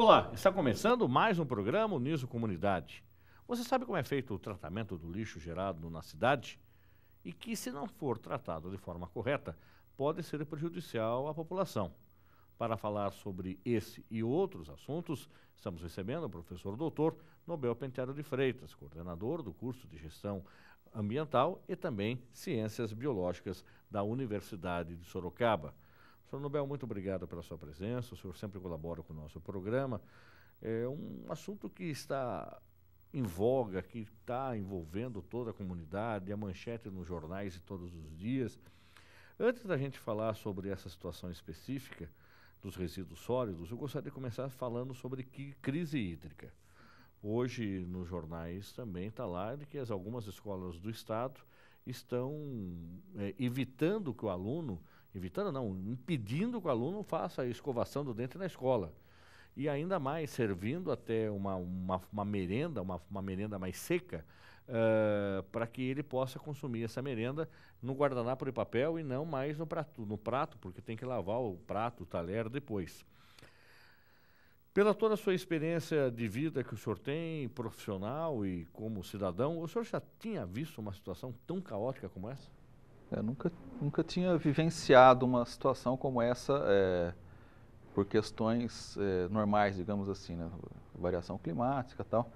Olá, está começando mais um programa Uniso Comunidade. Você sabe como é feito o tratamento do lixo gerado na cidade? E que, se não for tratado de forma correta, pode ser prejudicial à população. Para falar sobre esse e outros assuntos, estamos recebendo o professor doutor Nobel Penteado de Freitas, coordenador do curso de Gestão Ambiental e também Ciências Biológicas da Universidade de Sorocaba. Professor Nobel, muito obrigado pela sua presença, o senhor sempre colabora com o nosso programa. É um assunto que está em voga, que está envolvendo toda a comunidade, a manchete nos jornais de todos os dias. Antes da gente falar sobre essa situação específica dos resíduos sólidos, eu gostaria de começar falando sobre crise hídrica. Hoje, nos jornais também está lá de que algumas escolas do estado estão evitando que o aluno, impedindo que o aluno faça a escovação do dente na escola. E ainda mais servindo até uma merenda, uma merenda mais seca, para que ele possa consumir essa merenda no guardanapo de papel e não mais no prato, porque tem que lavar o prato, o talher depois. Pela toda a sua experiência de vida que o senhor tem, profissional e como cidadão, o senhor já tinha visto uma situação tão caótica como essa? Eu nunca tinha vivenciado uma situação como essa por questões normais, digamos assim, né? Variação climática e tal.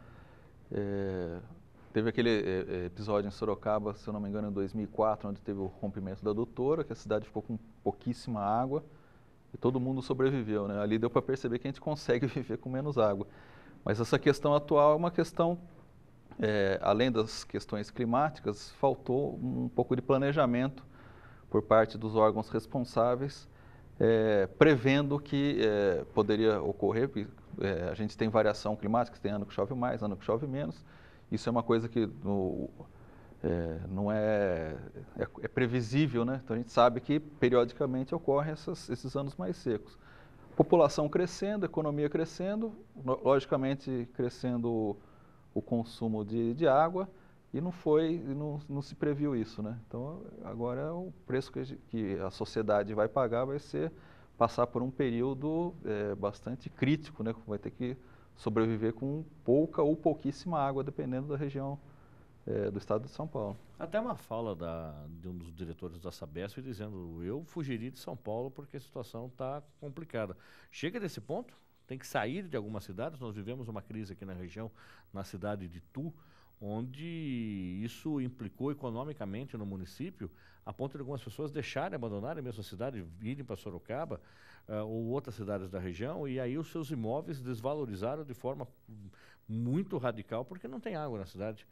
Teve aquele episódio em Sorocaba, se eu não me engano, em 2004, onde teve o rompimento da adutora, que a cidade ficou com pouquíssima água e todo mundo sobreviveu, né? Ali deu para perceber que a gente consegue viver com menos água. Mas essa questão atual é uma questão, além das questões climáticas, faltou um pouco de planejamento por parte dos órgãos responsáveis, prevendo que poderia ocorrer, porque a gente tem variação climática, tem ano que chove mais, ano que chove menos. Isso é uma coisa que não é previsível, né? Então a gente sabe que periodicamente ocorrem esses anos mais secos. População crescendo, economia crescendo, logicamente crescendo o consumo de água, e não se previu isso, né? Então agora o preço que a sociedade vai pagar vai ser passar por um período bastante crítico, né? Vai ter que sobreviver com pouca ou pouquíssima água, dependendo da região do estado de São Paulo. Até uma fala de um dos diretores da Sabesp dizendo: eu fugiria de São Paulo porque a situação está complicada. Chega desse ponto? Tem que sair de algumas cidades. Nós vivemos uma crise aqui na região, na cidade de Itu, onde isso implicou economicamente no município, a ponto de algumas pessoas deixarem, abandonarem a mesma cidade, irem para Sorocaba ou outras cidades da região, e aí os seus imóveis desvalorizaram de forma muito radical, porque não tem água na cidade.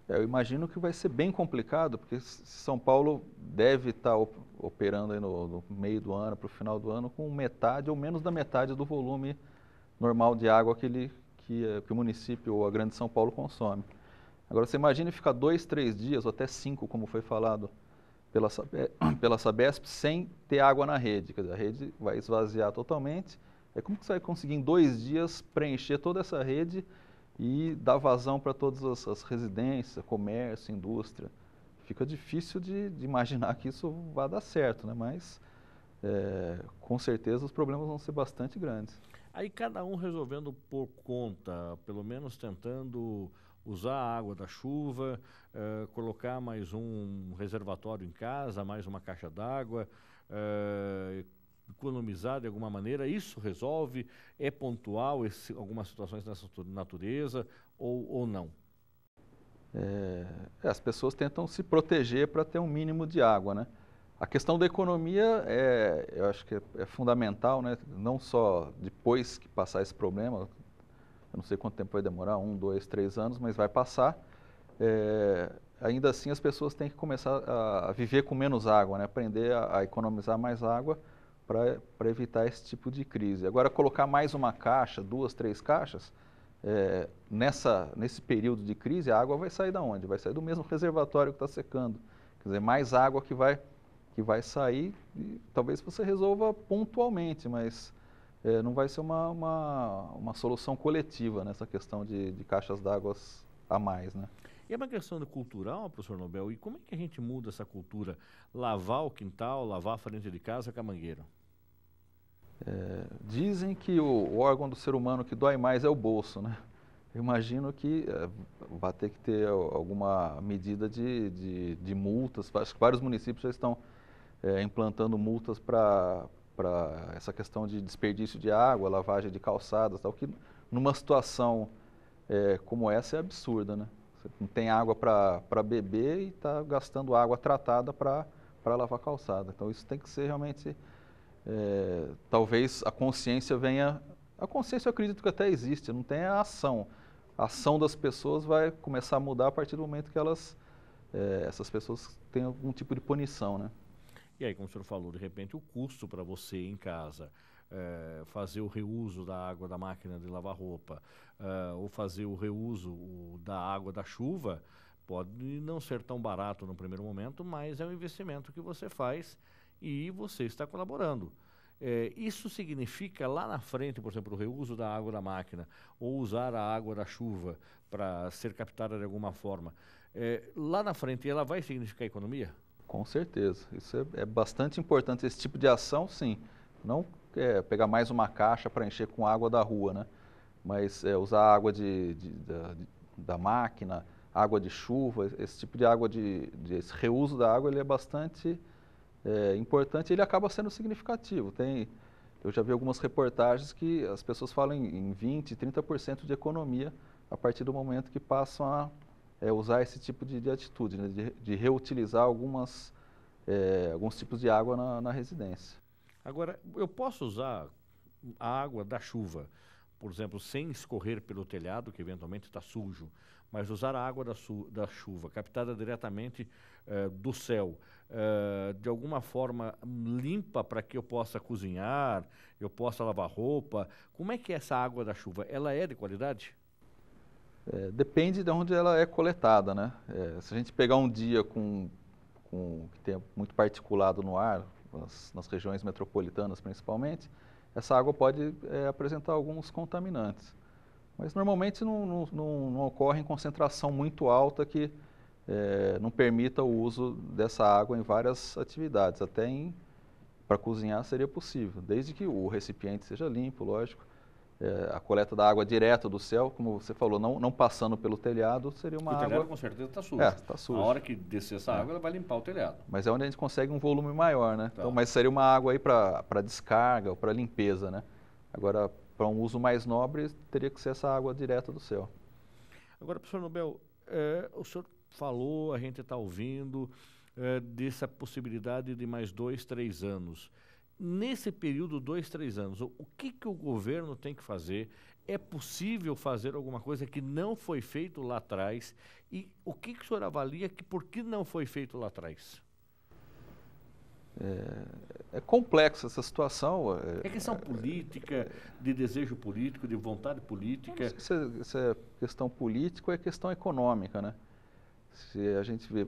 Eu imagino que vai ser bem complicado, porque São Paulo deve estar operando aí no meio do ano, para o final do ano, com metade ou menos da metade do volume normal de água que o município ou a Grande São Paulo consome. Agora, você imagina ficar 2, 3 dias, ou até 5, como foi falado pela Sabesp, sem ter água na rede. Quer dizer, a rede vai esvaziar totalmente. Como que você vai conseguir em 2 dias preencher toda essa rede e dar vazão para todas as residências, comércio, indústria? Fica difícil de imaginar que isso vai dar certo, né? Mas com certeza os problemas vão ser bastante grandes. Aí cada um resolvendo por conta, pelo menos tentando usar a água da chuva, colocar mais um reservatório em casa, mais uma caixa d'água, economizar de alguma maneira. Isso resolve? É pontual algumas situações dessa natureza ou não? As pessoas tentam se proteger para ter um mínimo de água, né? A questão da economia, eu acho que é fundamental, né? Não só depois que passar esse problema, eu não sei quanto tempo vai demorar, 1, 2, 3 anos, mas vai passar. Ainda assim, as pessoas têm que começar a viver com menos água, né? Aprender a economizar mais água para evitar esse tipo de crise. Agora, colocar mais uma caixa, 2, 3 caixas, nesse período de crise, a água vai sair da onde? Vai sair do mesmo reservatório que está secando. Quer dizer, mais água que vai sair, e talvez você resolva pontualmente, mas não vai ser uma solução coletiva nessa questão de caixas d'água a mais, né? E é uma questão cultural, professor Nobel, e como é que a gente muda essa cultura? Lavar o quintal, lavar a frente de casa com a mangueira? Dizem que o órgão do ser humano que dói mais é o bolso, né? Eu imagino que vai ter que ter alguma medida de multas. Acho que vários municípios já estão implantando multas para essa questão de desperdício de água, lavagem de calçadas, tal, que numa situação como essa é absurda, né? Você não tem água para beber e está gastando água tratada para lavar calçada. Então isso tem que ser realmente, talvez a consciência venha, a consciência eu acredito que até existe, não tem a ação. A ação das pessoas vai começar a mudar a partir do momento que essas pessoas têm algum tipo de punição, né? E aí, como o senhor falou, de repente o custo para você em casa fazer o reuso da água da máquina de lavar roupa ou fazer o reuso da água da chuva pode não ser tão barato no primeiro momento, mas é um investimento que você faz e você está colaborando. Isso significa lá na frente, por exemplo, o reuso da água da máquina ou usar a água da chuva para ser captada de alguma forma. Lá na frente ela vai significar economia? Com certeza. Isso é bastante importante. Esse tipo de ação, sim. Não pegar mais uma caixa para encher com água da rua, né? Mas usar água da máquina, água de chuva, esse tipo de água, esse reuso da água, ele é bastante importante e ele acaba sendo significativo. Eu já vi algumas reportagens que as pessoas falam em 20%, 30% de economia a partir do momento que passam a usar esse tipo de atitude, né? De reutilizar alguns tipos de água na residência. Agora, eu posso usar a água da chuva, por exemplo, sem escorrer pelo telhado, que eventualmente está sujo, mas usar a água da chuva, captada diretamente do céu, de alguma forma limpa para que eu possa cozinhar, eu possa lavar roupa. Como é que é essa água da chuva? Ela é de qualidade? Depende de onde ela é coletada, né? Se a gente pegar um dia que tem muito particulado no ar, nas regiões metropolitanas principalmente, essa água pode apresentar alguns contaminantes. Mas normalmente não ocorre em concentração muito alta que não permita o uso dessa água em várias atividades. Até para cozinhar seria possível, desde que o recipiente seja limpo, lógico. A coleta da água direto do céu, como você falou, não passando pelo telhado, seria uma água... O telhado com certeza está sujo. Está sujo. A hora que descer essa água, ela vai limpar o telhado. Mas é onde a gente consegue um volume maior, né? Tá. Então, mas seria uma água aí para descarga ou para limpeza, né? Agora, para um uso mais nobre, teria que ser essa água direta do céu. Agora, professor Nobel, o senhor falou, a gente está ouvindo, dessa possibilidade de mais 2, 3 anos. Nesse período, 2, 3 anos, o que o governo tem que fazer? É possível fazer alguma coisa que não foi feito lá atrás? E o que o senhor avalia que por que não foi feito lá atrás? É complexa essa situação. É questão política, de desejo político, de vontade política? Não sei se é questão política ou é questão econômica, né? Se a gente vê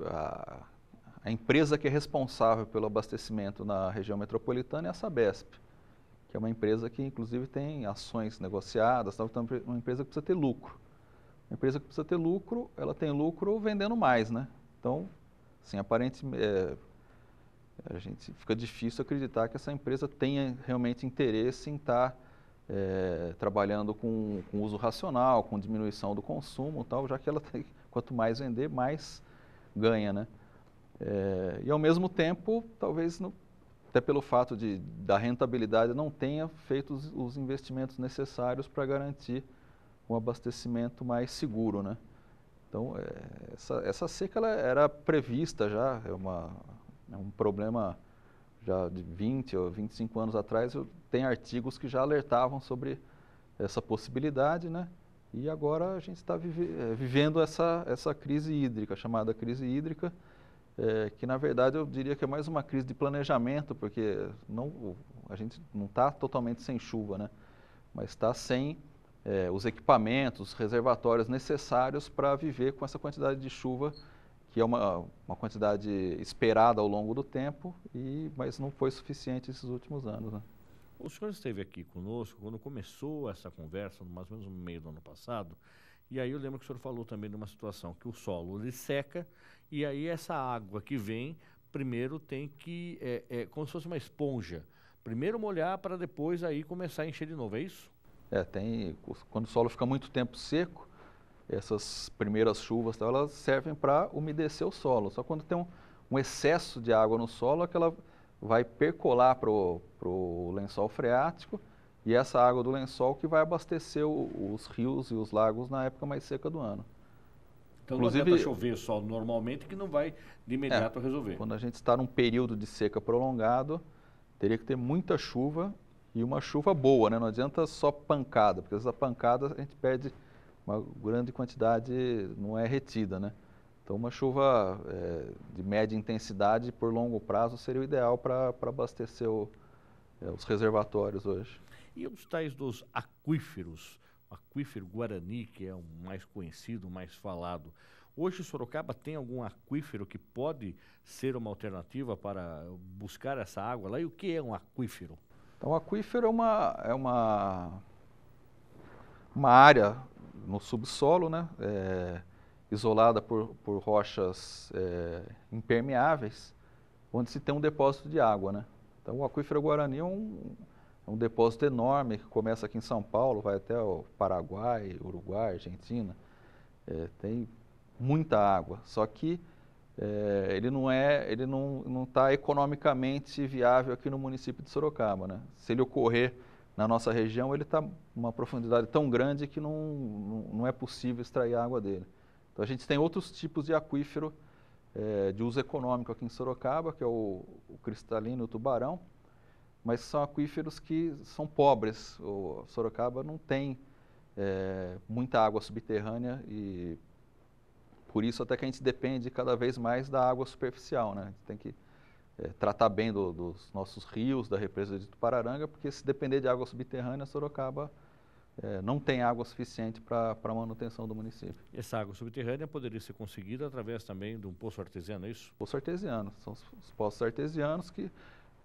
a empresa que é responsável pelo abastecimento na região metropolitana é a Sabesp, que é uma empresa que inclusive tem ações negociadas, então uma empresa que precisa ter lucro. Uma empresa que precisa ter lucro, ela tem lucro vendendo mais, né? Então, assim, aparentemente, a gente fica difícil acreditar que essa empresa tenha realmente interesse em estar trabalhando com uso racional, com diminuição do consumo, tal, já que ela tem, quanto mais vender, mais ganha, né? E ao mesmo tempo, talvez até pelo fato da rentabilidade não tenha feito os investimentos necessários para garantir um abastecimento mais seguro, né? Então, essa seca ela era prevista já, é um problema já de 20 ou 25 anos atrás, tem artigos que já alertavam sobre essa possibilidade, né? E agora a gente está vivendo essa crise hídrica, chamada crise hídrica, que na verdade eu diria que é mais uma crise de planejamento, porque a gente não está totalmente sem chuva, né? Mas está sem os equipamentos, os reservatórios necessários para viver com essa quantidade de chuva, que é uma quantidade esperada ao longo do tempo, mas não foi suficiente esses últimos anos, né? O senhor esteve aqui conosco quando começou essa conversa, mais ou menos no meio do ano passado, e aí eu lembro que o senhor falou também de uma situação que o solo ele seca, e aí essa água que vem, primeiro tem que, como se fosse uma esponja, Primeiro molhar para depois aí começar a encher de novo, é isso? Quando o solo fica muito tempo seco, essas primeiras chuvas, tá, elas servem para umedecer o solo. Só quando tem um excesso de água no solo é que ela vai percolar para o lençol freático, e essa água do lençol que vai abastecer os rios e os lagos na época mais seca do ano. Então não adianta chover só normalmente que não vai de imediato resolver. Quando a gente está num período de seca prolongado, teria que ter muita chuva e uma chuva boa, né? Não adianta só pancada, porque essa pancada a gente perde uma grande quantidade, não é retida, né? Então uma chuva de média intensidade por longo prazo seria o ideal para abastecer os reservatórios hoje. E os tais dos aquíferos, o aquífero Guarani, que é o mais conhecido, o mais falado. Hoje Sorocaba tem algum aquífero que pode ser uma alternativa para buscar essa água lá? E o que é um aquífero? Então o aquífero é uma área no subsolo, né? Isolada por rochas impermeáveis, onde se tem um depósito de água, né? Então o aquífero Guarani é um depósito enorme que começa aqui em São Paulo, vai até o Paraguai, Uruguai, Argentina. Tem muita água, só que ele não está economicamente viável aqui no município de Sorocaba, né? Se ele ocorrer na nossa região, ele está uma profundidade tão grande que não é possível extrair a água dele. Então a gente tem outros tipos de aquífero de uso econômico aqui em Sorocaba, que é o cristalino e o tubarão, mas são aquíferos que são pobres. O Sorocaba não tem muita água subterrânea e por isso até que a gente depende cada vez mais da água superficial, né? A gente tem que tratar bem dos nossos rios, da represa de Tupararanga, porque se depender de água subterrânea, Sorocaba não tem água suficiente para a manutenção do município. Essa água subterrânea poderia ser conseguida através também de um poço artesiano, é isso? Poço artesiano, são os poços artesianos que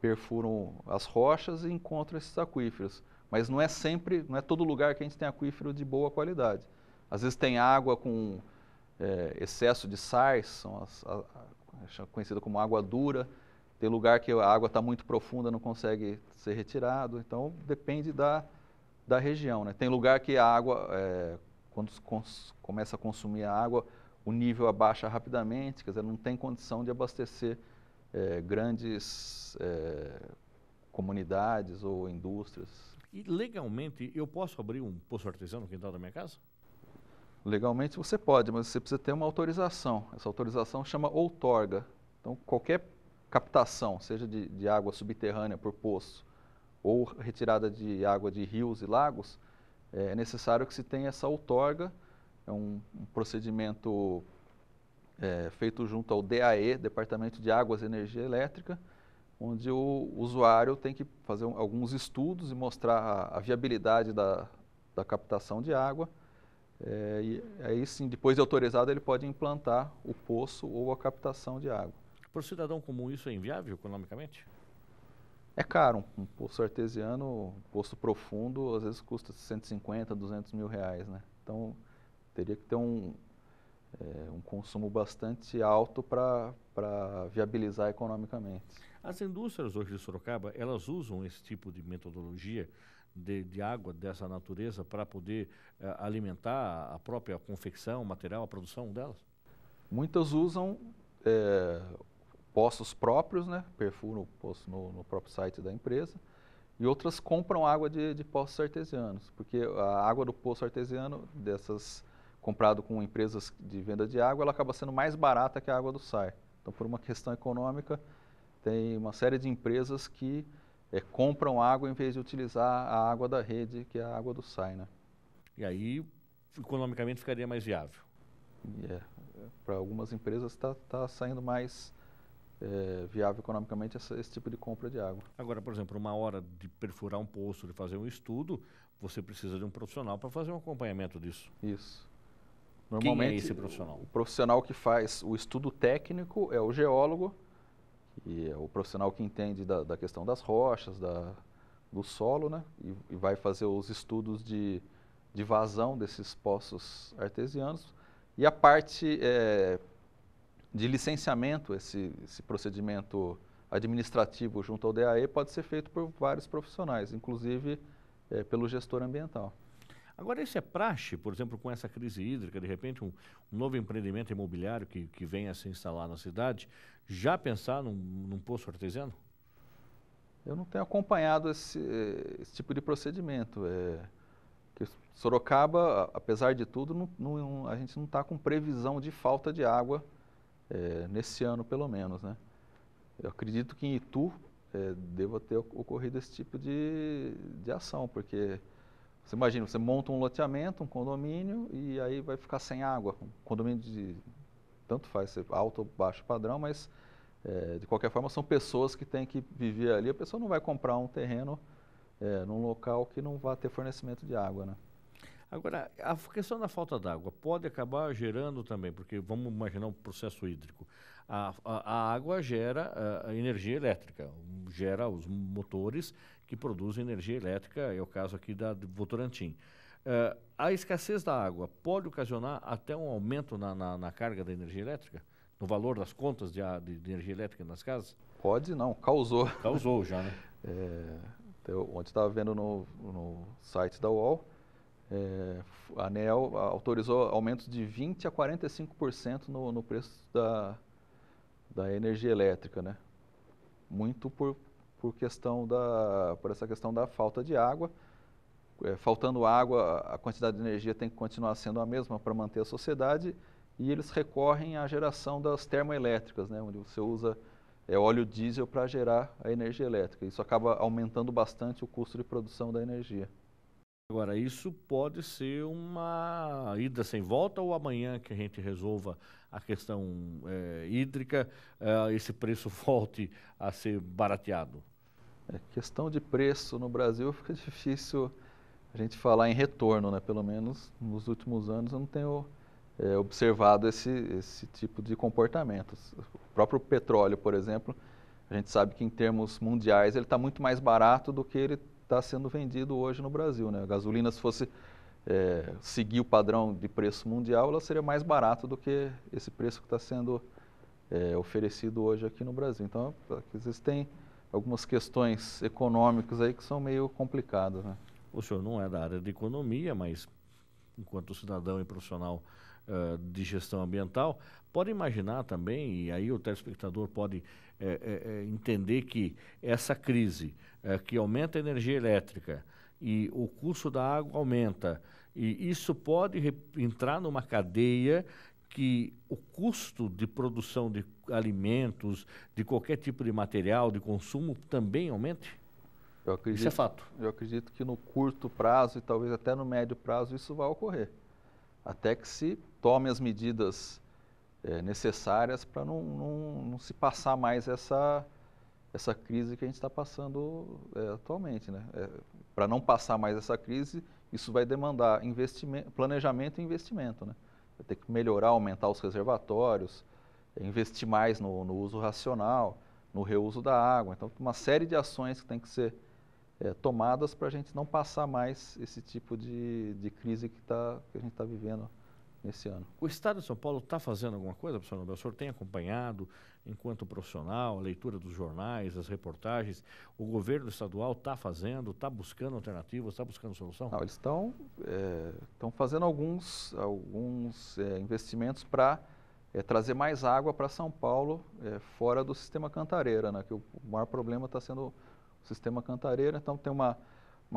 perfuram as rochas e encontram esses aquíferos. Mas não é todo lugar que a gente tem aquífero de boa qualidade. Às vezes tem água com excesso de sais, são conhecida como água dura. Tem lugar que a água está muito profunda, não consegue ser retirado. Então depende da região, né? Tem lugar que a água, quando começa a consumir a água, o nível abaixa rapidamente, quer dizer, não tem condição de abastecer grandes comunidades ou indústrias. E legalmente eu posso abrir um poço artesiano no quintal da minha casa? Legalmente você pode, mas você precisa ter uma autorização. Essa autorização chama outorga. Então qualquer captação, seja de água subterrânea por poço ou retirada de água de rios e lagos, é necessário que se tenha essa outorga. É um procedimento feito junto ao DAE, Departamento de Águas e Energia Elétrica, onde o usuário tem que fazer alguns estudos e mostrar a viabilidade da captação de água. E aí sim, depois de autorizado, ele pode implantar o poço ou a captação de água. Para o cidadão comum isso é inviável economicamente? É caro, um poço artesiano, um poço profundo, às vezes custa 150, 200 mil reais, né? Então, teria que ter um consumo bastante alto para viabilizar economicamente. As indústrias hoje de Sorocaba, elas usam esse tipo de metodologia de água dessa natureza para poder alimentar a própria confecção, o material, a produção delas? Muitas usam poços próprios, né? Perfuram o poço no próprio site da empresa, e outras compram água de poços artesianos, porque a água do poço artesiano, comprado com empresas de venda de água, ela acaba sendo mais barata que a água do SAI. Então, por uma questão econômica, tem uma série de empresas que compram água em vez de utilizar a água da rede, que é a água do SAI, né? E aí, economicamente, ficaria mais viável? Para algumas empresas está saindo mais viável economicamente esse tipo de compra de água. Agora, por exemplo, uma hora de perfurar um poço, de fazer um estudo, você precisa de um profissional para fazer um acompanhamento disso. Isso. Normalmente, quem é esse profissional? O profissional que faz o estudo técnico é o geólogo, que é o profissional que entende da questão das rochas, do solo, né? E vai fazer os estudos de vazão desses poços artesianos. E a parte de licenciamento, esse procedimento administrativo junto ao DAE pode ser feito por vários profissionais, inclusive pelo gestor ambiental. Agora, isso é praxe, por exemplo, com essa crise hídrica, de repente um novo empreendimento imobiliário que venha a se instalar na cidade, já pensar num poço artesiano? Eu não tenho acompanhado esse tipo de procedimento. Que Sorocaba, apesar de tudo, a gente não está com previsão de falta de água nesse ano, pelo menos, né? Eu acredito que em Itu deva ter ocorrido esse tipo de ação, porque você imagina, você monta um loteamento, um condomínio, e aí vai ficar sem água. Um condomínio tanto faz ser alto ou baixo padrão, mas de qualquer forma são pessoas que têm que viver ali. A pessoa não vai comprar um terreno num local que não vai ter fornecimento de água, né? Agora, a questão da falta d'água pode acabar gerando também, porque vamos imaginar um processo hídrico. A água gera a energia elétrica, gera os motores que produzem energia elétrica, é o caso aqui de Votorantim. A escassez da água pode ocasionar até um aumento na carga da energia elétrica? No valor das contas de energia elétrica nas casas? Pode não, causou. Causou já, né? Ontem estava vendo no site da UOL, a ANEEL autorizou aumentos de 20% a 45% no preço da energia elétrica, né? Muito por essa questão da falta de água. Faltando água, a quantidade de energia tem que continuar sendo a mesma para manter a sociedade, e eles recorrem à geração das termoelétricas, né? Onde você usa óleo diesel para gerar a energia elétrica. Isso acaba aumentando bastante o custo de produção da energia. Agora, isso pode ser uma ida sem volta, ou amanhã que a gente resolva a questão hídrica, esse preço volte a ser barateado? Questão de preço no Brasil fica difícil a gente falar em retorno, né? Pelo menos nos últimos anos eu não tenho observado esse tipo de comportamento. O próprio petróleo, por exemplo, a gente sabe que em termos mundiais ele está muito mais barato do que ele está sendo vendido hoje no Brasil, né? A gasolina, se fosse seguir o padrão de preço mundial, ela seria mais barata do que esse preço que está sendo oferecido hoje aqui no Brasil. Então, existem algumas questões econômicas aí que são meio complicadas, né? O senhor não é da área de economia, mas enquanto cidadão e profissional de gestão ambiental, pode imaginar também, e aí o telespectador pode entender que essa crise que aumenta a energia elétrica e o custo da água aumenta, e isso pode entrar numa cadeia que o custo de produção de alimentos, de qualquer tipo de material, de consumo, também aumente? Isso é fato. Eu acredito que no curto prazo e talvez até no médio prazo isso vai ocorrer. Até que se tome as medidas necessárias para não se passar mais essa crise que a gente está passando atualmente, né? Para não passar mais essa crise, isso vai demandar planejamento e investimento, né? Vai ter que melhorar, aumentar os reservatórios, investir mais no uso racional, no reuso da água. Então, uma série de ações que tem que ser tomadas para a gente não passar mais esse tipo de crise que a gente está vivendo nesse ano. O Estado de São Paulo está fazendo alguma coisa, professor Nobel? O senhor tem acompanhado, enquanto profissional, a leitura dos jornais, as reportagens? O governo estadual está fazendo, está buscando alternativas, está buscando solução? Não, eles estão fazendo alguns investimentos para trazer mais água para São Paulo, fora do sistema Cantareira, né? Que o maior problema está sendo o sistema Cantareira. Então tem uma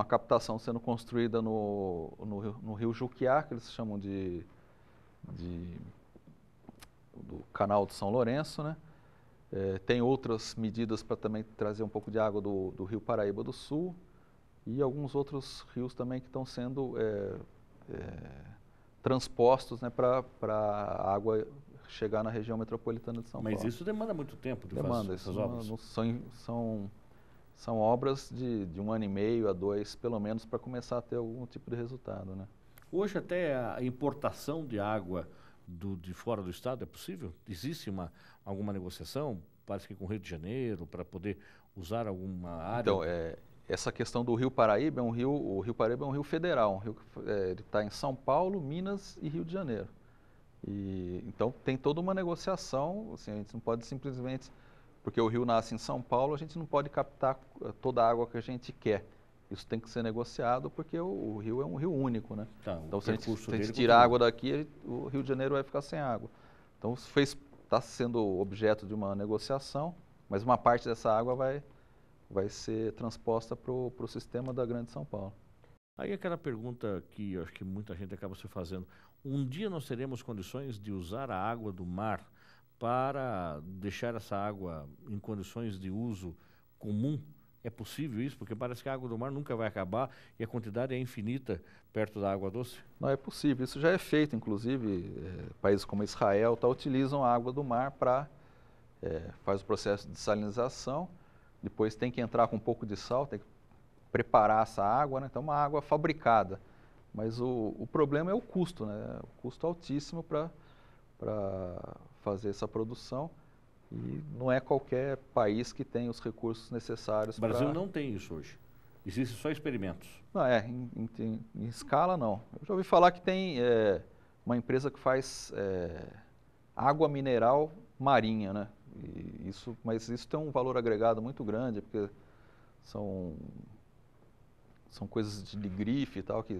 captação sendo construída no rio Juquiá, que eles chamam do canal do São Lourenço, né? Tem outras medidas para também trazer um pouco de água do rio Paraíba do Sul, e alguns outros rios também que estão sendo transpostos, né, para a água chegar na região metropolitana de São Paulo. Mas isso demanda muito tempo de fazer essas obras? São obras de 1 ano e meio a 2, pelo menos, para começar a ter algum tipo de resultado, né? Hoje até a importação de água de fora do estado é possível? Existe alguma negociação, parece que com o Rio de Janeiro, para poder usar alguma área? Então, essa questão do Rio Paraíba, o Rio Paraíba é um rio federal, ele está em São Paulo, Minas e Rio de Janeiro. Então tem toda uma negociação, assim, a gente não pode simplesmente porque o rio nasce em São Paulo, a gente não pode captar toda a água que a gente quer. Isso tem que ser negociado porque o rio é um rio único, né? Tá, então, se a gente tirar continua. água daqui, o Rio de Janeiro vai ficar sem água. Então, está sendo objeto de uma negociação, mas uma parte dessa água vai ser transposta para o sistema da Grande São Paulo. Aí aquela pergunta que eu acho que muita gente acaba se fazendo. Um dia nós teremos condições de usar a água do mar para deixar essa água em condições de uso comum? É possível isso? Porque parece que a água do mar nunca vai acabar e a quantidade é infinita perto da água doce. Não, é possível. Isso já é feito, inclusive, países como Israel utilizam a água do mar para faz o processo de salinização, depois tem que entrar com um pouco de sal, tem que preparar essa água, né? Então, uma água fabricada. Mas o problema é o custo, né? O custo altíssimo para fazer essa produção. E não é qualquer país que tem os recursos necessários para... O Brasil não tem isso hoje. Existem só experimentos. Não, em escala não. Eu já ouvi falar que tem uma empresa que faz água mineral marinha, né? Mas isso tem um valor agregado muito grande, porque são coisas de grife e tal, que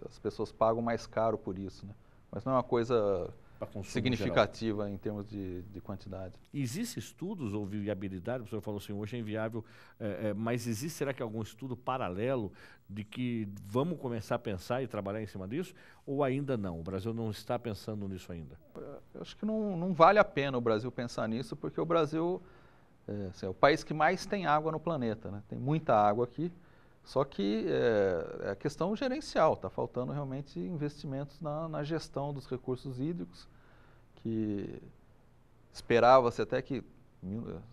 as pessoas pagam mais caro por isso, né? Mas não é uma coisa significativa geral, em termos de quantidade. Existem estudos ou viabilidade? O senhor falou assim, hoje é inviável, mas existe, será que algum estudo paralelo de que vamos começar a pensar e trabalhar em cima disso? Ou ainda não? O Brasil não está pensando nisso ainda? Eu acho que não vale a pena o Brasil pensar nisso, porque o Brasil é o país que mais tem água no planeta, né? Tem muita água aqui. Só que é a questão gerencial, está faltando realmente investimentos na gestão dos recursos hídricos, que esperava-se até que,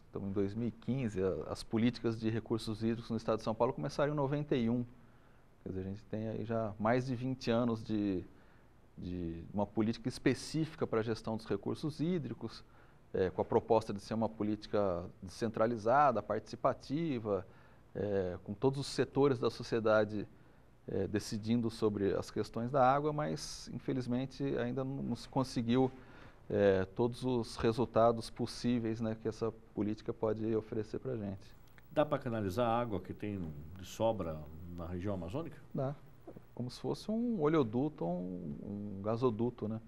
estamos em 2015, as políticas de recursos hídricos no estado de São Paulo começaram em 91. Quer dizer, a gente tem aí já mais de 20 anos de uma política específica para a gestão dos recursos hídricos, com a proposta de ser uma política descentralizada, participativa, com todos os setores da sociedade decidindo sobre as questões da água, mas infelizmente ainda não se conseguiu todos os resultados possíveis, né, que essa política pode oferecer para a gente. Dá para canalizar a água que tem de sobra na região amazônica? Dá, como se fosse um oleoduto ou um gasoduto, né?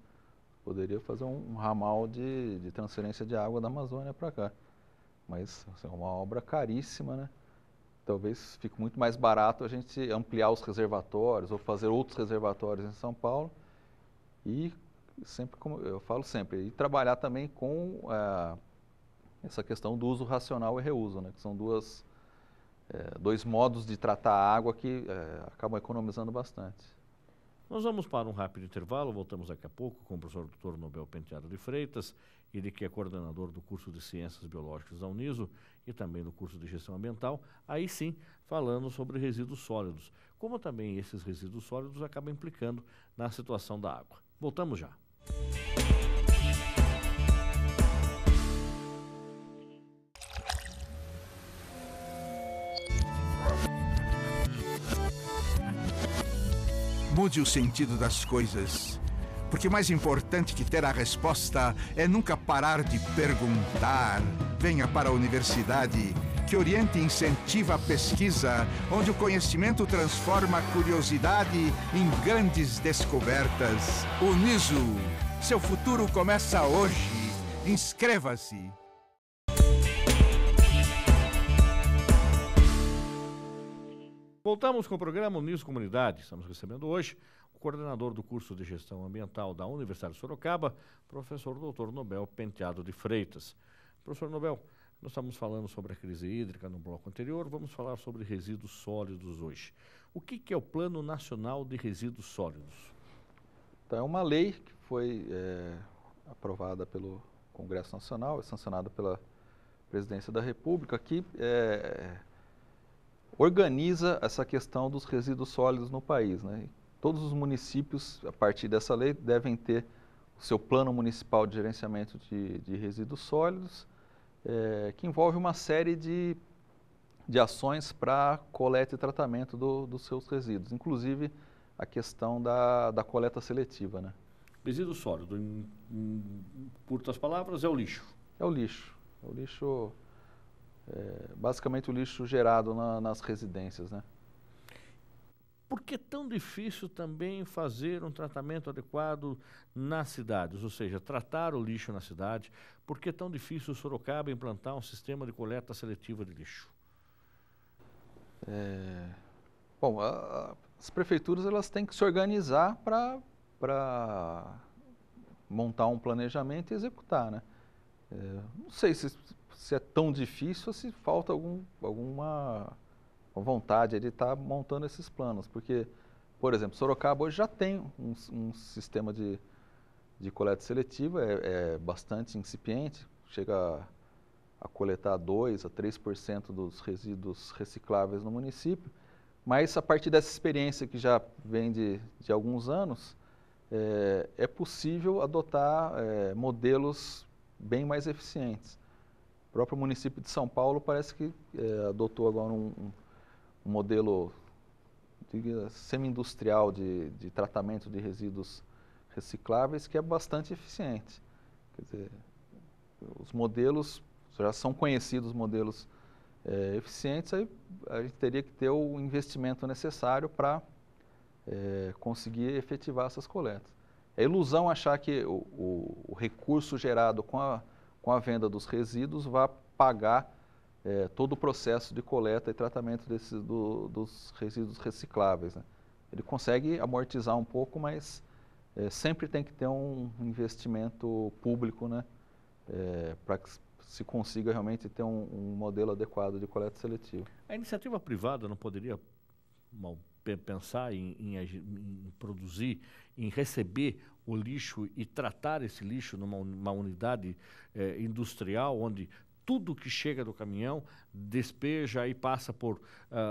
Poderia fazer um ramal de transferência de água da Amazônia para cá, mas assim, é uma obra caríssima, né? Talvez fique muito mais barato a gente ampliar os reservatórios ou fazer outros reservatórios em São Paulo e sempre, como eu falo sempre, e trabalhar também com essa questão do uso racional e reuso, né? Que são dois modos de tratar a água que acabam economizando bastante. Nós vamos para um rápido intervalo, voltamos daqui a pouco com o professor Dr. Nobel Penteado de Freitas, ele que é coordenador do curso de Ciências Biológicas da Uniso e também do curso de Gestão Ambiental, aí sim falando sobre resíduos sólidos, como também esses resíduos sólidos acabam implicando na situação da água. Voltamos já. Mude o sentido das coisas, porque mais importante que ter a resposta é nunca parar de perguntar. Venha para a universidade, que orienta e incentiva a pesquisa, onde o conhecimento transforma a curiosidade em grandes descobertas. Uniso, seu futuro começa hoje. Inscreva-se. Voltamos com o programa Uniso Comunidade. Estamos recebendo hoje o coordenador do curso de Gestão Ambiental da Universidade de Sorocaba, professor Dr. Nobel Penteado de Freitas. Professor Nobel, nós estamos falando sobre a crise hídrica no bloco anterior, vamos falar sobre resíduos sólidos hoje. O que é o Plano Nacional de Resíduos Sólidos? Então, é uma lei que foi aprovada pelo Congresso Nacional e sancionada pela Presidência da República, que organiza essa questão dos resíduos sólidos no país, né? Todos os municípios, a partir dessa lei, devem ter o seu plano municipal de gerenciamento de resíduos sólidos, que envolve uma série de ações para coleta e tratamento dos seus resíduos, inclusive a questão da coleta seletiva, né? Resíduo sólido, em curtas palavras, é o lixo. É o lixo. É o lixo basicamente o lixo gerado nas residências, né? Por que é tão difícil também fazer um tratamento adequado nas cidades? Ou seja, tratar o lixo na cidade. Por que é tão difícil Sorocaba implantar um sistema de coleta seletiva de lixo? Bom, as prefeituras elas têm que se organizar para montar um planejamento e executar, né? Não sei se é tão difícil ou se falta alguma vontade de estar montando esses planos, porque, por exemplo, Sorocaba hoje já tem um sistema de coleta seletiva, é bastante incipiente, chega a coletar 2% a 3% dos resíduos recicláveis no município, mas a partir dessa experiência que já vem de alguns anos, é possível adotar modelos bem mais eficientes. O próprio município de São Paulo parece que adotou agora um modelo semi-industrial de tratamento de resíduos recicláveis que é bastante eficiente. Quer dizer, os modelos, já são conhecidos modelos eficientes, aí a gente teria que ter o investimento necessário para conseguir efetivar essas coletas. É ilusão achar que o recurso gerado com a venda dos resíduos vai pagar todo o processo de coleta e tratamento dos resíduos recicláveis, né? Ele consegue amortizar um pouco, mas sempre tem que ter um investimento público, né? Para que se consiga realmente ter um modelo adequado de coleta seletiva. A iniciativa privada não poderia pensar em produzir, em receber o lixo e tratar esse lixo numa unidade industrial, onde tudo que chega do caminhão despeja e passa por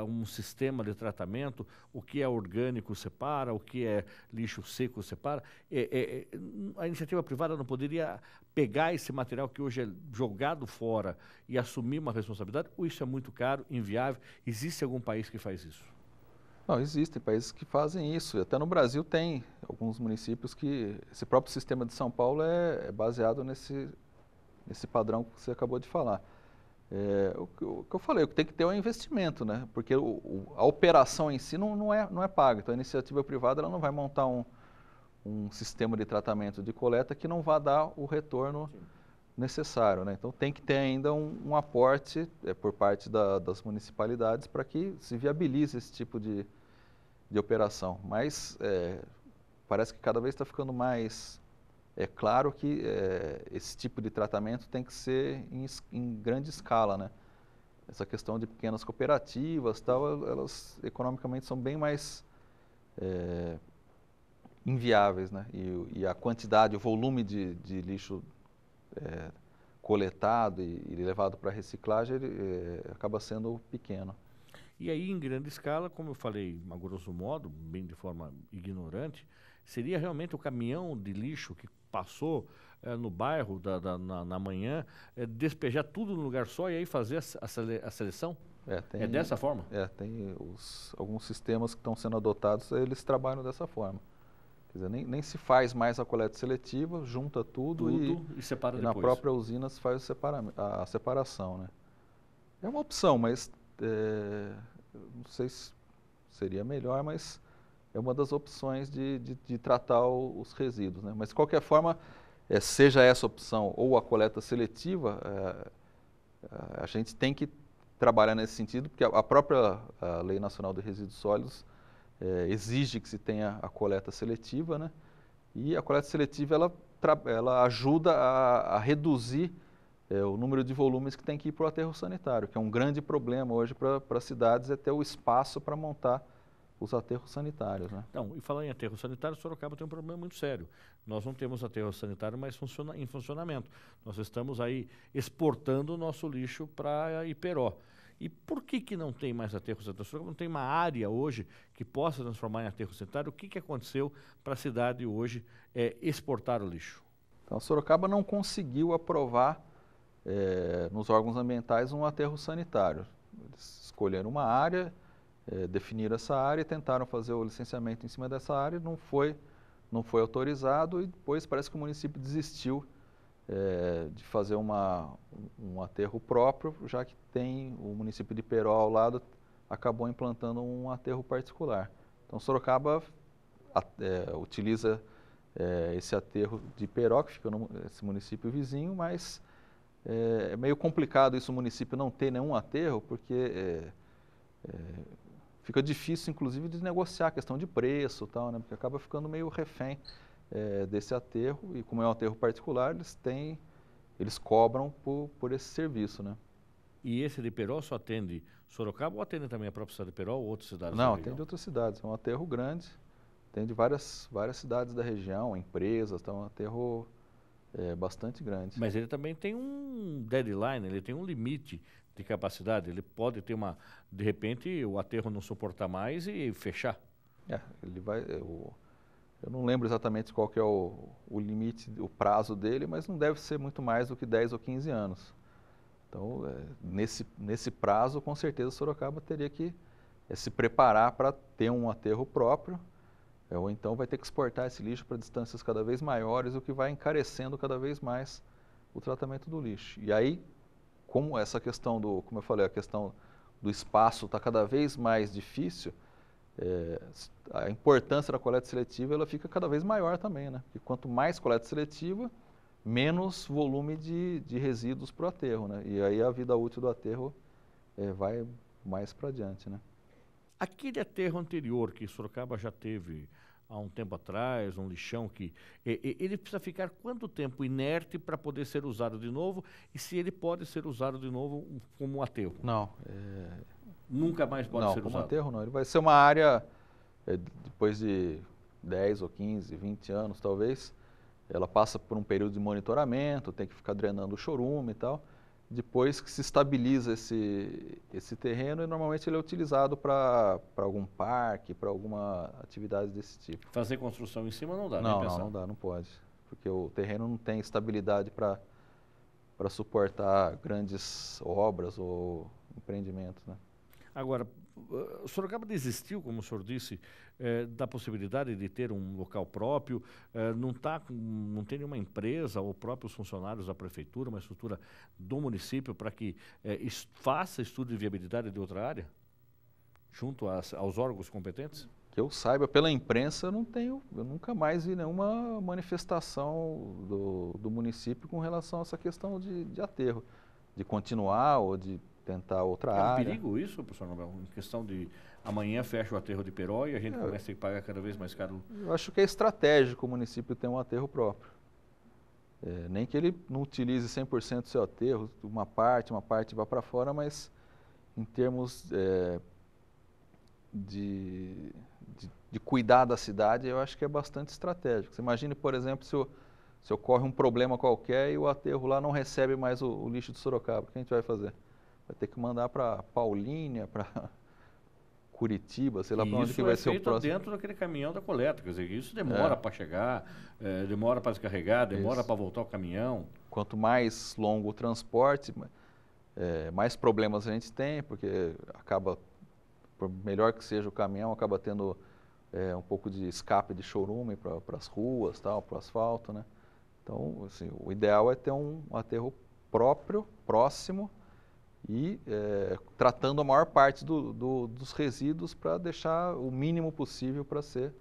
um sistema de tratamento, o que é orgânico separa, o que é lixo seco separa. A iniciativa privada não poderia pegar esse material que hoje é jogado fora e assumir uma responsabilidade, ou isso é muito caro, inviável? Existe algum país que faz isso? Não, existem países que fazem isso. Até no Brasil tem alguns municípios que esse próprio sistema de São Paulo é baseado nesse padrão que você acabou de falar. O que eu falei, o que tem que ter é um investimento, né? Porque a operação em si não é paga. Então a iniciativa privada ela não vai montar um sistema de tratamento de coleta que não vai dar o retorno necessário, né? Então tem que ter ainda um aporte por parte das municipalidades para que se viabilize esse tipo de operação. Mas parece que cada vez está ficando mais claro que esse tipo de tratamento tem que ser em grande escala, né? Essa questão de pequenas cooperativas, tal, elas economicamente são bem mais inviáveis, né? E a quantidade, o volume de lixo coletado e levado para reciclagem acaba sendo pequeno. E aí, em grande escala, como eu falei, a grosso modo, bem de forma ignorante, seria realmente o caminhão de lixo que passou no bairro na manhã, despejar tudo num lugar só e aí fazer a seleção? É dessa forma? Tem alguns sistemas que estão sendo adotados, eles trabalham dessa forma. Quer dizer, nem se faz mais a coleta seletiva, junta tudo e separa depois. Na própria usina se faz a separação, né? É uma opção, mas não sei se seria melhor, mas é uma das opções de tratar os resíduos, né? Mas de qualquer forma, seja essa opção ou a coleta seletiva, a gente tem que trabalhar nesse sentido, porque a própria Lei Nacional de Resíduos Sólidos exige que se tenha a coleta seletiva, né? E a coleta seletiva ela ajuda a reduzir o número de volumes que tem que ir para o aterro sanitário, que é um grande problema hoje para as cidades, é ter o espaço para montar os aterros sanitários, né? Não, e falar em aterro sanitário, Sorocaba tem um problema muito sério. Nós não temos aterro sanitário mais em funcionamento. Nós estamos aí exportando o nosso lixo para Iperó. E por que não tem mais aterro sanitário? Sorocaba não tem uma área hoje que possa transformar em aterro sanitário? O que aconteceu para a cidade hoje exportar o lixo? Então, Sorocaba não conseguiu aprovar nos órgãos ambientais um aterro sanitário. Eles escolheram uma área, definiram essa área e tentaram fazer o licenciamento em cima dessa área, não foi autorizado e depois parece que o município desistiu de fazer um aterro próprio, já que tem o município de Peró ao lado, acabou implantando um aterro particular. Então, Sorocaba utiliza esse aterro de Peró, que fica nesse município vizinho, mas é meio complicado isso, o município não ter nenhum aterro, porque fica difícil, inclusive, de negociar a questão de preço e tal, né? Porque acaba ficando meio refém desse aterro, e como é um aterro particular, eles cobram por esse serviço, né? E esse de Peró só atende Sorocaba ou atende também a própria cidade de Peró ou outras cidades Não, da região? atende outras cidades. É um aterro grande, atende várias cidades da região, empresas, então é um aterro bastante grande. Mas ele também tem um deadline, ele tem um limite de capacidade. Ele pode ter de repente, o aterro não suportar mais e fechar. Ele vai... Eu não lembro exatamente qual que é o limite, o prazo dele, mas não deve ser muito mais do que 10 ou 15 anos. Então, nesse prazo, com certeza, Sorocaba teria que se preparar para ter um aterro próprio, ou então vai ter que exportar esse lixo para distâncias cada vez maiores, o que vai encarecendo cada vez mais o tratamento do lixo. E aí, como essa questão como eu falei, a questão do espaço está cada vez mais difícil, a importância da coleta seletiva ela fica cada vez maior também, né? Porque quanto mais coleta seletiva, menos volume de resíduos para o aterro, né? E aí a vida útil do aterro vai mais para adiante, né? Aquele aterro anterior que Sorocaba já teve há um tempo atrás, um lixão ele precisa ficar quanto tempo inerte para poder ser usado de novo, e se ele pode ser usado de novo como um aterro? Não. Nunca mais pode ser usado? Não, como aterro não. Ele vai ser uma área, depois de 10 ou 15, 20 anos talvez, ela passa por um período de monitoramento, tem que ficar drenando o chorume e tal. Depois que se estabiliza esse terreno, e normalmente ele é utilizado para algum parque, para alguma atividade desse tipo. Fazer construção em cima não dá, não, nem pensar. Não dá, não pode. Porque o terreno não tem estabilidade para suportar grandes obras ou empreendimentos, né? Agora, Sorocaba desistiu, como o senhor disse, da possibilidade de ter um local próprio, não tem nenhuma empresa ou próprios funcionários da prefeitura, uma estrutura do município para que faça estudo de viabilidade de outra área, junto aos órgãos competentes? Que eu saiba, pela imprensa, eu nunca mais vi nenhuma manifestação do município com relação a essa questão de aterro, de continuar ou de tentar outra área. É um perigo isso, professor Nobel? Em questão de amanhã fecha o aterro de Peró e a gente começa a pagar cada vez mais caro? Eu acho que é estratégico o município ter um aterro próprio. Nem que ele não utilize 100% do seu aterro, uma parte vá para fora, mas em termos de cuidar da cidade, eu acho que é bastante estratégico. Você imagine, por exemplo, se ocorre um problema qualquer e o aterro lá não recebe mais o lixo de Sorocaba, o que a gente vai fazer? Vai ter que mandar para Paulínia, para Curitiba, sei lá para onde que vai ser o próximo. Isso é feito dentro daquele caminhão da coleta, quer dizer, isso demora para chegar, demora para descarregar, demora para voltar o caminhão. Quanto mais longo o transporte, mais problemas a gente tem, porque acaba, por melhor que seja o caminhão, acaba tendo um pouco de escape de chorume para as ruas, para o asfalto, né? Então, assim, o ideal é ter um aterro próprio, próximo, e tratando a maior parte dos resíduos para deixar o mínimo possível para ser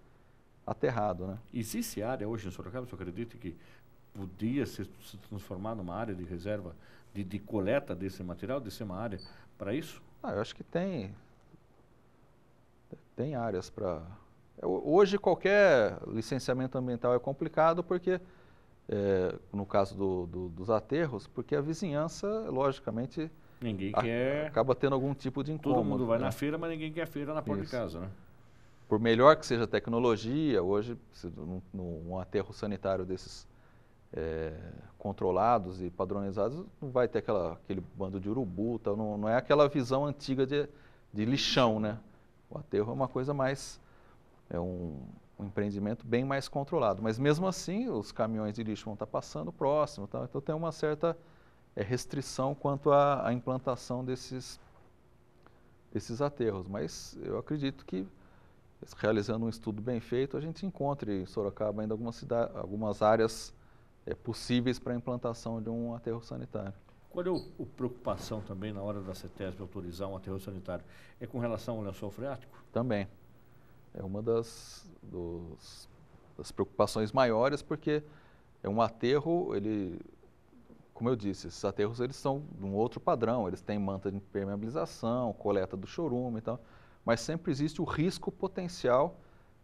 aterrado, né? Existe área hoje em Sorocaba, você acredita que podia se transformar numa área de reserva, de coleta desse material, de ser uma área para isso? Eu acho que tem áreas para... Hoje qualquer licenciamento ambiental é complicado porque, no caso dos aterros, porque a vizinhança, logicamente... Ninguém quer... Acaba tendo algum tipo de incômodo. Todo mundo vai na feira, mas ninguém quer feira na porta de casa, né? Por melhor que seja a tecnologia, hoje, num aterro sanitário desses controlados e padronizados, não vai ter aquele bando de urubu, tal, não é aquela visão antiga de lixão, né? O aterro é uma coisa mais... É um empreendimento bem mais controlado. Mas mesmo assim, os caminhões de lixo vão estar passando próximo, tal, então tem uma certa... restrição quanto à implantação desses aterros, mas eu acredito que, realizando um estudo bem feito, a gente encontre em Sorocaba ainda algumas áreas possíveis para a implantação de um aterro sanitário. Qual é a preocupação também na hora da CETESB autorizar um aterro sanitário? É com relação ao lençol freático? Também. É uma das preocupações maiores, porque um aterro, como eu disse, esses aterros eles são de um outro padrão, eles têm manta de impermeabilização, coleta do chorume e tal, mas sempre existe o risco potencial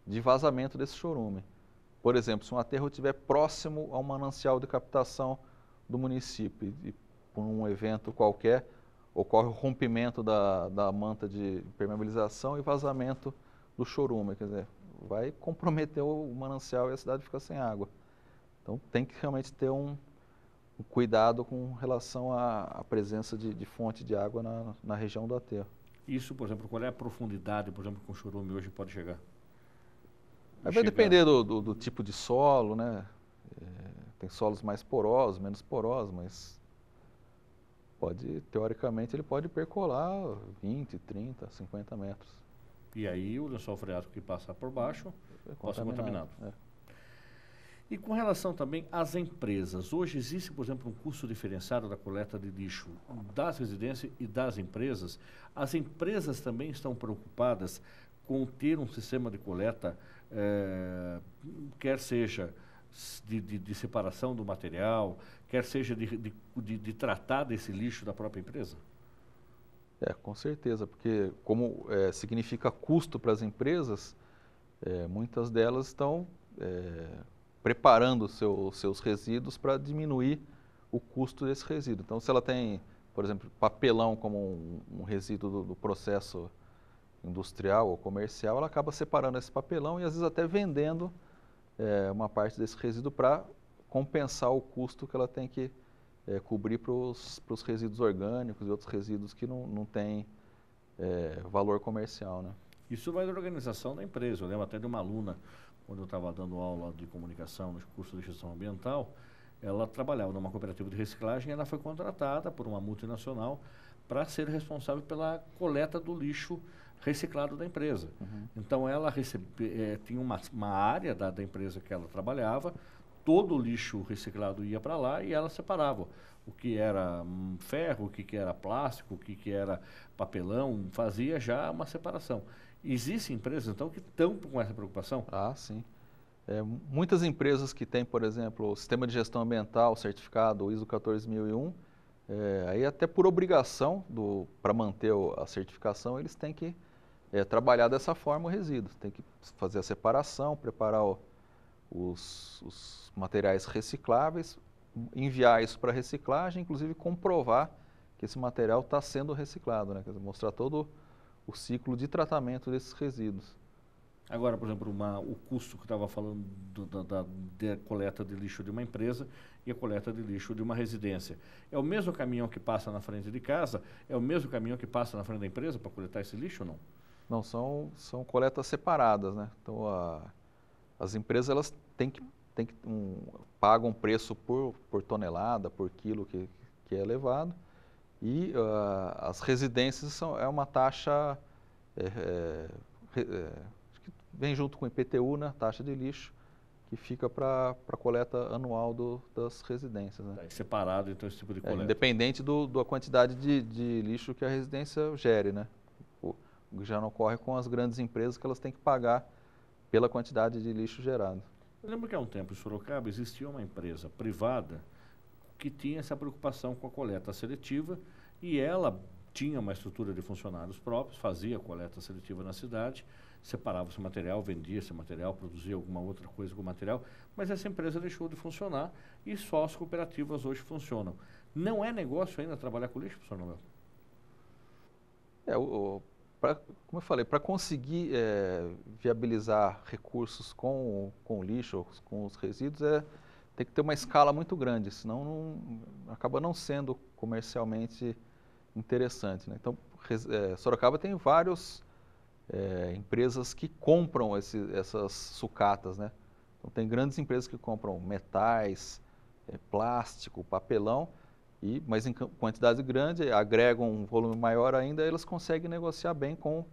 de vazamento desse chorume. Por exemplo, se um aterro estiver próximo a um manancial de captação do município e por um evento qualquer ocorre o rompimento da manta de impermeabilização e vazamento do chorume, quer dizer, vai comprometer o manancial e a cidade fica sem água. Então tem que realmente ter um cuidado com relação à presença de fonte de água na região do aterro. Isso, por exemplo, qual é a profundidade, por exemplo, que um chorume hoje pode chegar? Vai depender do tipo de solo, né? Tem solos mais porosos, menos porosos, mas teoricamente ele pode percolar 20, 30, 50 metros. E aí o lençol freático que passa por baixo pode ser contaminado. E com relação também às empresas, hoje existe, por exemplo, um custo diferenciado da coleta de lixo das residências e das empresas. As empresas também estão preocupadas com ter um sistema de coleta, quer seja de separação do material, quer seja de tratar desse lixo da própria empresa? Com certeza, porque como significa custo para as empresas, muitas delas estão preparando seus resíduos para diminuir o custo desse resíduo. Então, se ela tem, por exemplo, papelão como um resíduo do processo industrial ou comercial, ela acaba separando esse papelão e às vezes até vendendo uma parte desse resíduo para compensar o custo que ela tem que cobrir para os resíduos orgânicos e outros resíduos que não têm valor comercial, né? Isso vai da organização da empresa. Eu lembro até de uma aluna, quando eu estava dando aula de comunicação no curso de gestão ambiental, ela trabalhava numa cooperativa de reciclagem e ela foi contratada por uma multinacional para ser responsável pela coleta do lixo reciclado da empresa. Uhum. Então ela tinha uma área da empresa que ela trabalhava, todo o lixo reciclado ia para lá e ela separava o que era ferro, o que era plástico, o que era papelão, fazia já uma separação. Existem empresas, então, que estão com essa preocupação? Ah, sim. Muitas empresas que têm, por exemplo, o sistema de gestão ambiental certificado, o ISO 14001, aí até por obrigação, para manter a certificação, eles têm que trabalhar dessa forma o resíduo. Tem que fazer a separação, preparar os materiais recicláveis, enviar isso para reciclagem, inclusive comprovar que esse material está sendo reciclado, né? Quer dizer, mostrar todo o ciclo de tratamento desses resíduos. Agora, por exemplo, o custo que eu estava falando da coleta de lixo de uma empresa e a coleta de lixo de uma residência. É o mesmo caminhão que passa na frente de casa? É o mesmo caminhão que passa na frente da empresa para coletar esse lixo ou não? Não, são coletas separadas, né? Então, as empresas elas pagam preço por tonelada, por quilo que é levado, e as residências é uma taxa que vem junto com o IPTU, né? Taxa de lixo, que fica para a coleta anual das residências. Né? Separado, então, esse tipo de coleta. Independente da quantidade de lixo que a residência gere, né? O que já não ocorre com as grandes empresas, que elas têm que pagar pela quantidade de lixo gerado. Eu lembro que há um tempo em Sorocaba existia uma empresa privada que tinha essa preocupação com a coleta seletiva e ela tinha uma estrutura de funcionários próprios, fazia a coleta seletiva na cidade, separava esse material, vendia esse material, produzia alguma outra coisa com o material, mas essa empresa deixou de funcionar e só as cooperativas hoje funcionam. Não é negócio ainda trabalhar com lixo, professor Noel? Como eu falei, para conseguir viabilizar recursos com o lixo, com os resíduos, tem que ter uma escala muito grande, senão acaba não sendo comercialmente interessante. Né? Então, Sorocaba tem várias empresas que compram essas sucatas. Né? Então, tem grandes empresas que compram metais, plástico, papelão, mas em quantidade grande, agregam um volume maior ainda, elas conseguem negociar bem com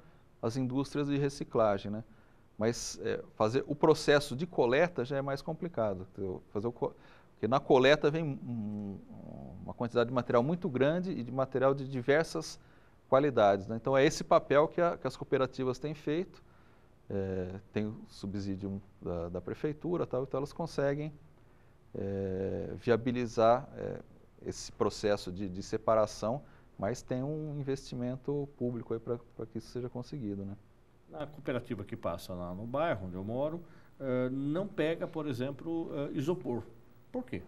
as indústrias de reciclagem. Né? Mas fazer o processo de coleta já é mais complicado. Porque Porque na coleta vem uma quantidade de material muito grande e de material de diversas qualidades, né? Então é esse papel que as cooperativas têm feito, tem o subsídio da prefeitura, tal, então elas conseguem viabilizar esse processo de separação, mas tem um investimento público aí para que isso seja conseguido, né? A cooperativa que passa lá no bairro onde eu moro não pega, por exemplo, isopor. Por quê?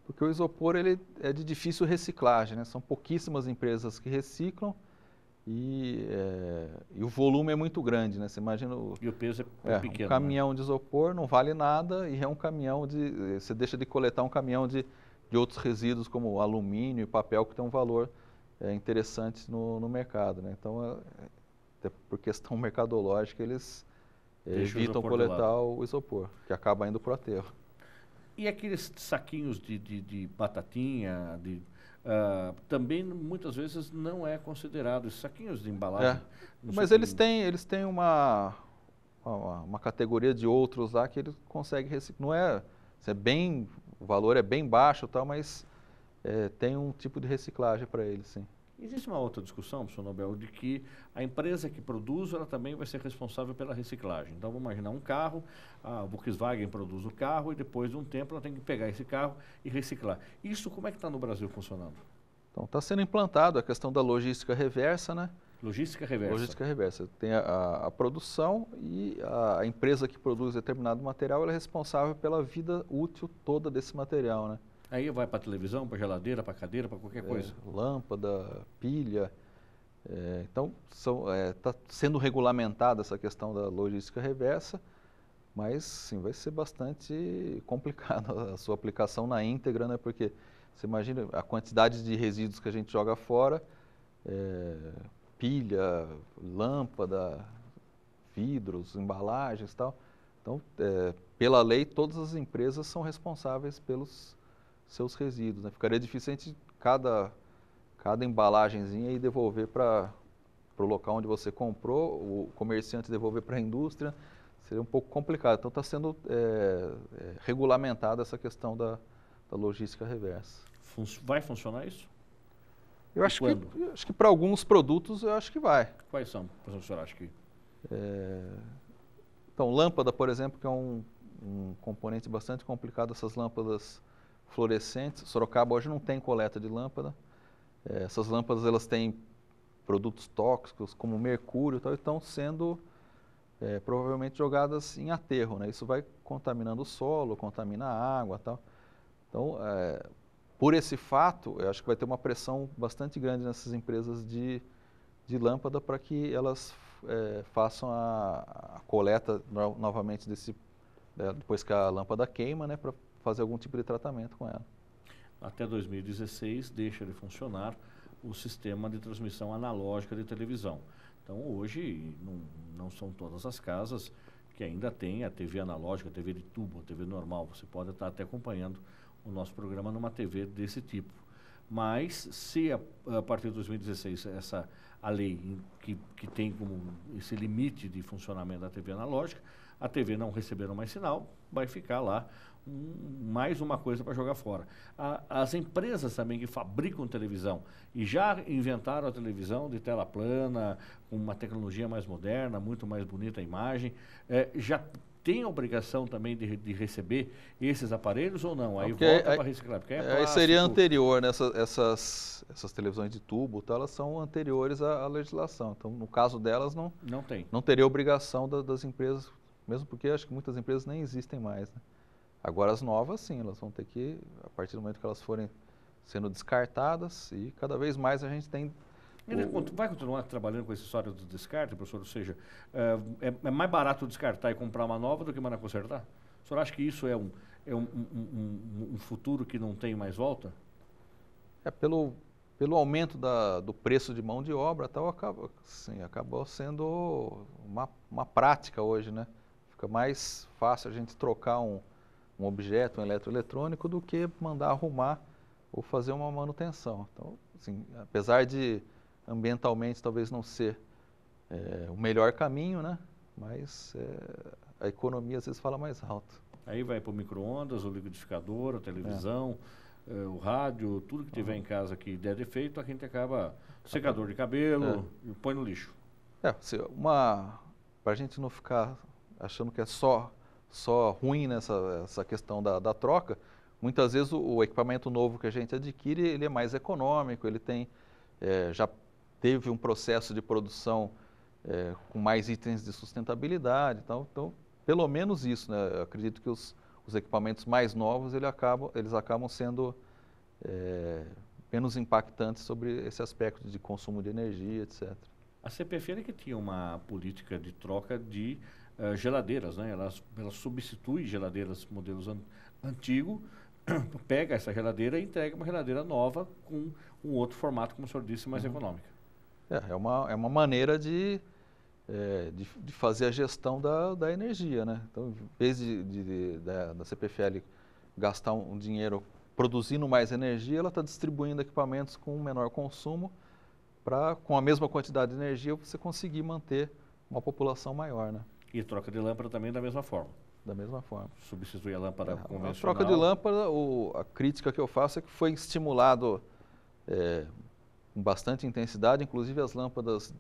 Porque o isopor ele é de difícil reciclagem, né? São pouquíssimas empresas que reciclam e o volume é muito grande, né? Você imagina E o peso é pequeno. Um caminhão, né, de isopor não vale nada e é um caminhão você deixa de coletar um caminhão de outros resíduos como alumínio e papel que tem um valor interessante no mercado, né? Então, até por questão mercadológica, eles evitam coletar o isopor, que acaba indo para o aterro. E aqueles saquinhos de batatinha, também muitas vezes não é considerado, esses saquinhos de embalagem. Mas eles têm uma categoria de outros lá que eles conseguem reciclar. Não é bem, o valor é bem baixo, tal, mas tem um tipo de reciclagem para eles, sim. Existe uma outra discussão, professor Nobel, de que a empresa que produz, ela também vai ser responsável pela reciclagem. Então, vamos imaginar um carro, a Volkswagen produz o carro e depois de um tempo ela tem que pegar esse carro e reciclar. Isso como é que está no Brasil funcionando? Então, está sendo implantado a questão da logística reversa, né? Logística reversa. Logística reversa. Tem a produção e a empresa que produz determinado material, ela é responsável pela vida útil toda desse material, né? Aí vai para televisão, para geladeira, para cadeira, para qualquer coisa. Lâmpada, pilha. Então, está sendo regulamentada essa questão da logística reversa, mas sim, vai ser bastante complicado a sua aplicação na íntegra, né? Porque você imagina a quantidade de resíduos que a gente joga fora, pilha, lâmpada, vidros, embalagens e tal. Então, pela lei, todas as empresas são responsáveis pelos seus resíduos, né? Ficaria difícil a gente, cada embalagenzinha, ir devolver para o local onde você comprou, o comerciante devolver para a indústria, seria um pouco complicado. Então está sendo regulamentada essa questão da logística reversa. Vai funcionar isso? Eu acho que para alguns produtos eu acho que vai. Quais são, professor, acho que? Então, lâmpada, por exemplo, que é um componente bastante complicado, essas lâmpadas fluorescentes. Sorocaba hoje não tem coleta de lâmpada. Essas lâmpadas elas têm produtos tóxicos como mercúrio e tal, e estão sendo provavelmente jogadas em aterro, né? Isso vai contaminando o solo, contamina a água e tal. Então, por esse fato, eu acho que vai ter uma pressão bastante grande nessas empresas de lâmpada para que elas façam a coleta novamente depois que a lâmpada queima, né, para fazer algum tipo de tratamento com ela. Até 2016 deixa de funcionar o sistema de transmissão analógica de televisão. Então hoje não são todas as casas que ainda têm a TV analógica, a TV de tubo, a TV normal. Você pode estar até acompanhando o nosso programa numa TV desse tipo. Mas se a partir de 2016 a lei que tem como esse limite de funcionamento da TV analógica, a TV não recebendo mais sinal, vai ficar lá mais uma coisa para jogar fora. As empresas também que fabricam televisão e já inventaram a televisão de tela plana, com uma tecnologia mais moderna, muito mais bonita a imagem, já tem a obrigação também de receber esses aparelhos ou não? Aí volta para reciclar, porque aí seria anterior, né? Essas televisões de tubo, tá, elas são anteriores à legislação. Então, no caso delas, não teria obrigação das empresas, mesmo porque acho que muitas empresas nem existem mais, né? Agora as novas, sim, elas vão ter que, a partir do momento que elas forem sendo descartadas, e cada vez mais a gente tem... Vai continuar trabalhando com essa história do descarte, professor? Ou seja, é mais barato descartar e comprar uma nova do que mandar consertar? O senhor acha que isso é um futuro que não tem mais volta? Pelo aumento do preço de mão de obra, tal, acabou sendo uma prática hoje, né? Fica mais fácil a gente trocar um objeto, um eletroeletrônico, do que mandar arrumar ou fazer uma manutenção. Então, assim, apesar de ambientalmente talvez não ser o melhor caminho, né? Mas a economia às vezes fala mais alto. Aí vai para o micro-ondas, o liquidificador, a televisão, o rádio, tudo que tiver em casa que der defeito, a gente acaba secador de cabelo e põe no lixo. Para a gente não ficar achando que é só ruim essa questão da troca, muitas vezes o equipamento novo que a gente adquire, ele é mais econômico, ele tem, já teve um processo de produção com mais itens de sustentabilidade, então pelo menos isso, né? Eu acredito que os equipamentos mais novos, eles acabam sendo menos impactantes sobre esse aspecto de consumo de energia, etc. A CPFL que tinha uma política de troca de geladeiras, né? Ela substitui geladeiras modelos antigos, pega essa geladeira e entrega uma geladeira nova com um outro formato, como o senhor disse, mais econômica. É uma maneira de fazer a gestão da energia, né? Então, em vez da CPFL gastar um dinheiro produzindo mais energia, ela está distribuindo equipamentos com menor consumo para, com a mesma quantidade de energia, você conseguir manter uma população maior, né? E troca de lâmpada também da mesma forma. Da mesma forma. Substitui a lâmpada convencional. A troca de lâmpada, a crítica que eu faço é que foi estimulado com bastante intensidade, inclusive as lâmpadas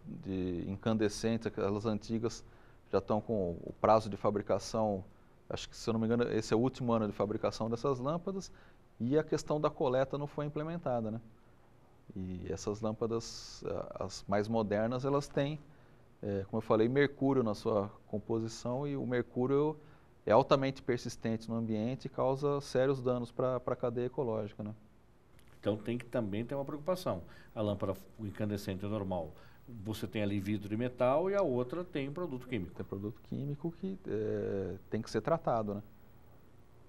incandescentes, aquelas antigas, já estão com o prazo de fabricação, acho que, se eu não me engano, esse é o último ano de fabricação dessas lâmpadas, e a questão da coleta não foi implementada, né? E essas lâmpadas, as mais modernas, elas têm, como eu falei, mercúrio na sua composição, e o mercúrio é altamente persistente no ambiente e causa sérios danos para a cadeia ecológica, né? Então tem que também ter uma preocupação. A lâmpada incandescente normal, você tem ali vidro e metal, e a outra tem produto químico. Tem produto químico que tem que ser tratado, né?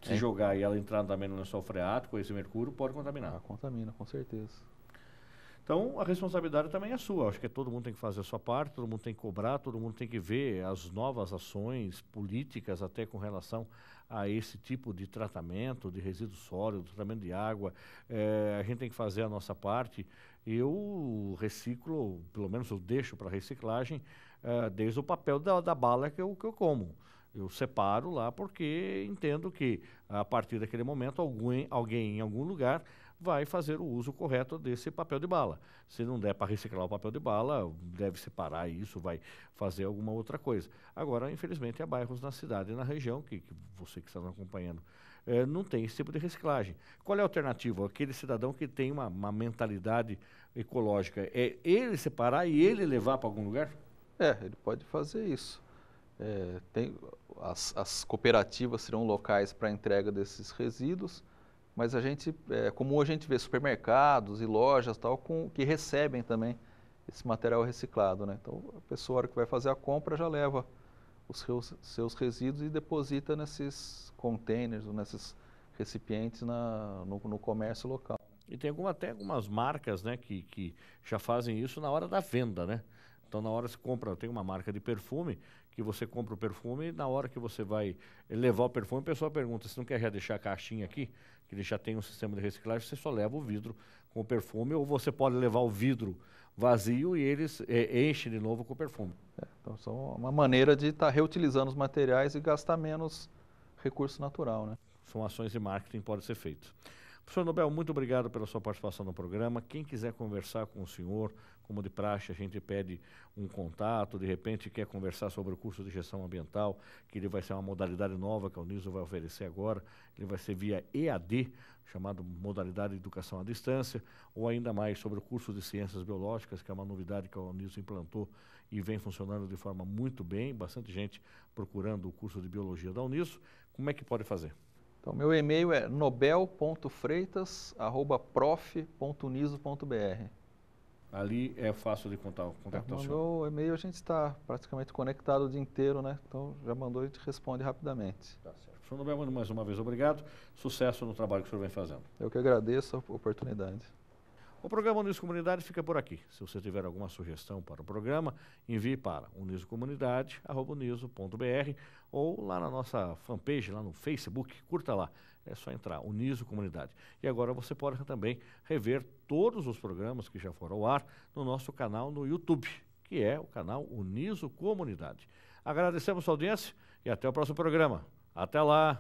Se jogar e ela entrar também no lençol freático, esse mercúrio pode contaminar. Contamina, com certeza. Então, a responsabilidade também é sua. Acho que todo mundo tem que fazer a sua parte, todo mundo tem que cobrar, todo mundo tem que ver as novas ações políticas até com relação a esse tipo de tratamento de resíduos sólidos, tratamento de água. A gente tem que fazer a nossa parte. Eu reciclo, pelo menos eu deixo para reciclagem, desde o papel da bala que eu como. Eu separo lá porque entendo que, a partir daquele momento, alguém em algum lugar vai fazer o uso correto desse papel de bala. Se não der para reciclar o papel de bala, deve separar isso, vai fazer alguma outra coisa. Agora, infelizmente, há bairros na cidade e na região, que você que está nos acompanhando, não tem esse tipo de reciclagem. Qual é a alternativa? Aquele cidadão que tem uma mentalidade ecológica, é ele separar e ele levar para algum lugar? Ele pode fazer isso. As cooperativas serão locais para entrega desses resíduos, mas comum a gente vê supermercados e lojas que recebem também esse material reciclado, né? Então, a pessoa, na hora que vai fazer a compra, já leva os seus resíduos e deposita nesses containers, ou nesses recipientes no comércio local. E tem até algumas marcas, né, que já fazem isso na hora da venda, né? Então, na hora que você compra, tem uma marca de perfume, que você compra o perfume e na hora que você vai levar o perfume, a pessoa pergunta, se não quer já deixar a caixinha aqui, que ele já tem um sistema de reciclagem, você só leva o vidro com o perfume, ou você pode levar o vidro vazio e eles enchem de novo com o perfume. Então, são uma maneira de estar reutilizando os materiais e gastar menos recurso natural, né? São ações de marketing que podem ser feitas. Professor Nobel, muito obrigado pela sua participação no programa. Quem quiser conversar com o senhor, como de praxe, a gente pede um contato, de repente quer conversar sobre o curso de gestão ambiental, que ele vai ser uma modalidade nova que a Uniso vai oferecer agora, ele vai ser via EAD, chamado modalidade de educação à distância, ou ainda mais sobre o curso de ciências biológicas, que é uma novidade que a Uniso implantou e vem funcionando de forma muito bem, bastante gente procurando o curso de biologia da Uniso. Como é que pode fazer? Então, meu e-mail é nobel.freitas@prof.uniso.br. Ali é fácil de contactar o senhor. Mandou o e-mail, a gente está praticamente conectado o dia inteiro, né? Então, já mandou e a gente responde rapidamente. Tá certo. Professor Nobel, mais uma vez, obrigado. Sucesso no trabalho que o senhor vem fazendo. Eu que agradeço a oportunidade. O programa Uniso Comunidade fica por aqui. Se você tiver alguma sugestão para o programa, envie para unisocomunidade@uniso.br ou lá na nossa fanpage, lá no Facebook, curta lá. É só entrar, Uniso Comunidade. E agora você pode também rever todos os programas que já foram ao ar no nosso canal no YouTube, que é o canal Uniso Comunidade. Agradecemos a sua audiência e até o próximo programa. Até lá!